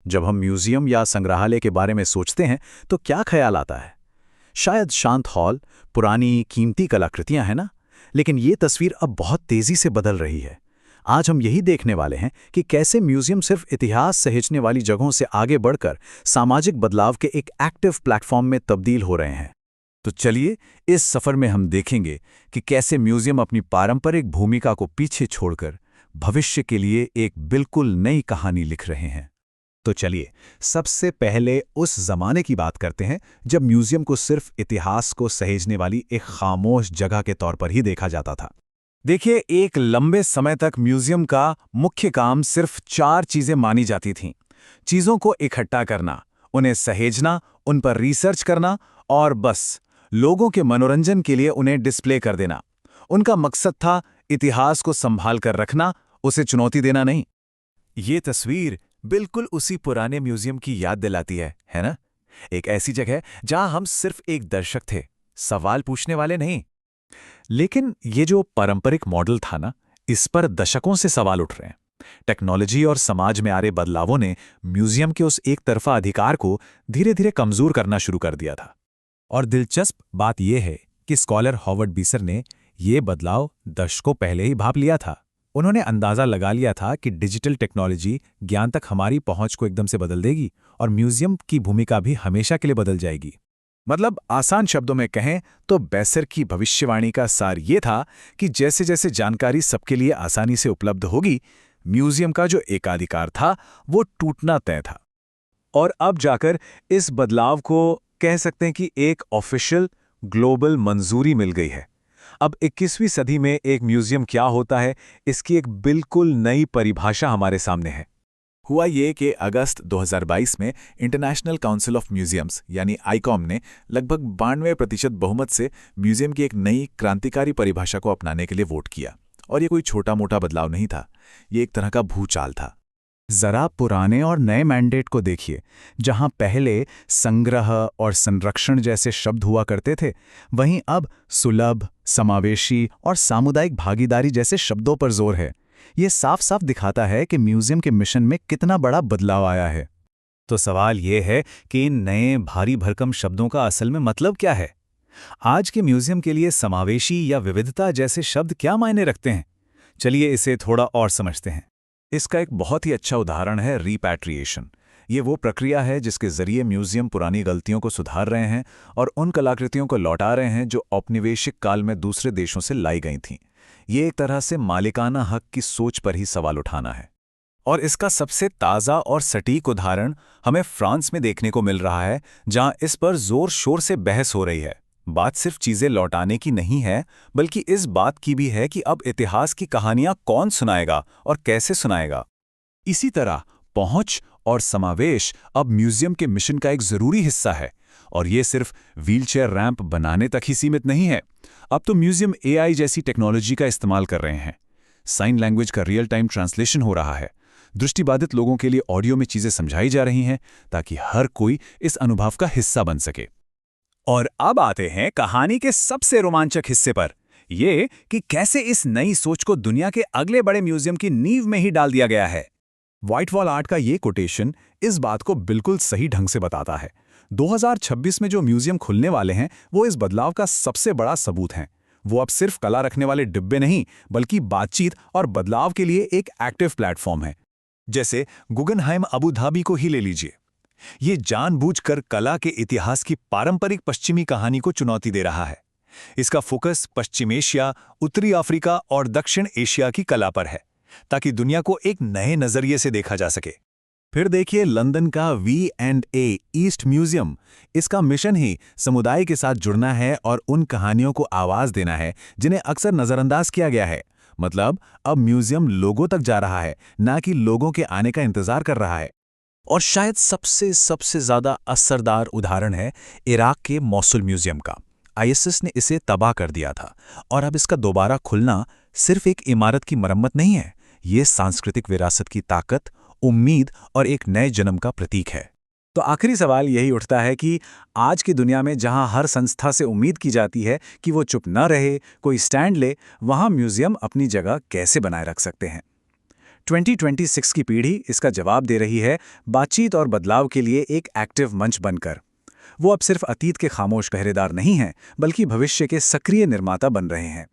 जब हम म्यूजियम या संग्रहालय के बारे में सोचते हैं तो क्या ख्याल आता है? शायद शांत हॉल, पुरानी कीमती कलाकृतियां हैं ना? लेकिन ये तस्वीर अब बहुत तेजी से बदल रही है। आज हम यही देखने वाले हैं कि कैसे म्यूजियम सिर्फ इतिहास सहेजने वाली जगहों से आगे बढ़कर सामाजिक बदलाव के एक एक्टिव प्लेटफॉर्म में तब्दील हो रहे हैं। तो चलिए, इस सफर में हम देखेंगे कि कैसे म्यूजियम अपनी पारंपरिक भूमिका को पीछे छोड़कर भविष्य के लिए एक बिल्कुल नई कहानी लिख रहे हैं। तो चलिए, सबसे पहले उस जमाने की बात करते हैं जब म्यूजियम को सिर्फ इतिहास को सहेजने वाली एक खामोश जगह के तौर पर ही देखा जाता था। देखिए, एक लंबे समय तक म्यूजियम का मुख्य काम सिर्फ 4 चीजें मानी जाती थीं। चीजों को इकट्ठा करना, उन्हें सहेजना, उन पर रिसर्च करना और बस लोगों के मनोरंजन के लिए उन्हें डिस्प्ले कर देना। उनका मकसद था इतिहास को संभाल कर रखना, उसे चुनौती देना नहीं। ये तस्वीर बिल्कुल उसी पुराने म्यूजियम की याद दिलाती है ना? एक ऐसी जगह जहां हम सिर्फ एक दर्शक थे, सवाल पूछने वाले नहीं। लेकिन ये जो पारंपरिक मॉडल था ना, इस पर दशकों से सवाल उठ रहे हैं। टेक्नोलॉजी और समाज में आ रहे बदलावों ने म्यूजियम के उस एक तरफा अधिकार को धीरे धीरे कमजोर करना शुरू कर दिया था। और दिलचस्प बात यह है कि स्कॉलर हॉवर्ड बीसर ने ये बदलाव दशकों पहले ही भांप लिया था। उन्होंने अंदाजा लगा लिया था कि डिजिटल टेक्नोलॉजी ज्ञान तक हमारी पहुंच को एकदम से बदल देगी और म्यूजियम की भूमिका भी हमेशा के लिए बदल जाएगी। मतलब आसान शब्दों में कहें तो बेसर की भविष्यवाणी का सार ये था कि जैसे जैसे जानकारी सबके लिए आसानी से उपलब्ध होगी, म्यूजियम का जो एकाधिकार था वो टूटना तय था। और अब जाकर इस बदलाव को कह सकते हैं कि एक ऑफिशियल ग्लोबल मंजूरी मिल गई है। अब 21वीं सदी में एक म्यूजियम क्या होता है, इसकी एक बिल्कुल नई परिभाषा हमारे सामने है। हुआ ये कि अगस्त 2022 में इंटरनेशनल काउंसिल ऑफ म्यूजियम्स यानी आईकॉम ने लगभग 92% बहुमत से म्यूजियम की एक नई क्रांतिकारी परिभाषा को अपनाने के लिए वोट किया। और ये कोई छोटा मोटा बदलाव नहीं था, ये एक तरह का भूचाल था। जरा पुराने और नए मैंडेट को देखिए। जहां पहले संग्रह और संरक्षण जैसे शब्द हुआ करते थे, वहीं अब सुलभ, समावेशी और सामुदायिक भागीदारी जैसे शब्दों पर जोर है। ये साफ साफ दिखाता है कि म्यूजियम के मिशन में कितना बड़ा बदलाव आया है। तो सवाल ये है कि इन नए भारी भरकम शब्दों का असल में मतलब क्या है? आज के म्यूजियम के लिए समावेशी या विविधता जैसे शब्द क्या मायने रखते हैं? चलिए इसे थोड़ा और समझते हैं। इसका एक बहुत ही अच्छा उदाहरण है रिपैट्रिएशन। ये वो प्रक्रिया है जिसके जरिए म्यूजियम पुरानी गलतियों को सुधार रहे हैं और उन कलाकृतियों को लौटा रहे हैं जो औपनिवेशिक काल में दूसरे देशों से लाई गई थीं। ये एक तरह से मालिकाना हक की सोच पर ही सवाल उठाना है। और इसका सबसे ताज़ा और सटीक उदाहरण हमें फ्रांस में देखने को मिल रहा है, जहां इस पर जोर शोर से बहस हो रही है। बात सिर्फ चीजें लौटाने की नहीं है, बल्कि इस बात की भी है कि अब इतिहास की कहानियां कौन सुनाएगा और कैसे सुनाएगा। इसी तरह पहुंच और समावेश अब म्यूजियम के मिशन का एक जरूरी हिस्सा है। और ये सिर्फ व्हीलचेयर रैंप बनाने तक ही सीमित नहीं है। अब तो म्यूजियम एआई जैसी टेक्नोलॉजी का इस्तेमाल कर रहे हैं। साइन लैंग्वेज का रियल टाइम ट्रांसलेशन हो रहा है। दृष्टिबाधित लोगों के लिए ऑडियो में चीजें समझाई जा रही हैं ताकि हर कोई इस अनुभव का हिस्सा बन सके। और अब आते हैं कहानी के सबसे रोमांचक हिस्से पर, ये कि कैसे इस नई सोच को दुनिया के अगले बड़े म्यूजियम की नींव में ही डाल दिया गया है। व्हाइट वॉल आर्ट का ये कोटेशन इस बात को बिल्कुल सही ढंग से बताता है। 2026 में जो म्यूजियम खुलने वाले हैं वो इस बदलाव का सबसे बड़ा सबूत हैं। वो अब सिर्फ कला रखने वाले डिब्बे नहीं, बल्कि बातचीत और बदलाव के लिए एक एक्टिव प्लेटफॉर्म है। जैसे गुगनहाइम अबू धाबी को ही ले लीजिए। ये जानबूझकर कला के इतिहास की पारंपरिक पश्चिमी कहानी को चुनौती दे रहा है। इसका फोकस पश्चिम एशिया, उत्तरी अफ्रीका और दक्षिण एशिया की कला पर है, ताकि दुनिया को एक नए नजरिए से देखा जा सके। फिर देखिए लंदन का V&A ईस्ट म्यूजियम। इसका मिशन ही समुदाय के साथ जुड़ना है और उन कहानियों को आवाज देना है जिन्हें अक्सर नजरअंदाज किया गया है। मतलब अब म्यूजियम लोगों तक जा रहा है, ना कि लोगों के आने का इंतजार कर रहा है। और शायद सबसे ज्यादा असरदार उदाहरण है इराक के मौसुल म्यूजियम का। आईएसआईएस ने इसे तबाह कर दिया था और अब इसका दोबारा खुलना सिर्फ एक इमारत की मरम्मत नहीं है, ये सांस्कृतिक विरासत की ताकत, उम्मीद और एक नए जन्म का प्रतीक है। तो आखिरी सवाल यही उठता है कि आज की दुनिया में जहां हर संस्था से उम्मीद की जाती है कि वो चुप न रहे, कोई स्टैंड ले, वहां म्यूजियम अपनी जगह कैसे बनाए रख सकते हैं? 2026 की पीढ़ी इसका जवाब दे रही है, बातचीत और बदलाव के लिए एक एक्टिव मंच बनकर। वो अब सिर्फ अतीत के खामोश पहरेदार नहीं हैं, बल्कि भविष्य के सक्रिय निर्माता बन रहे हैं।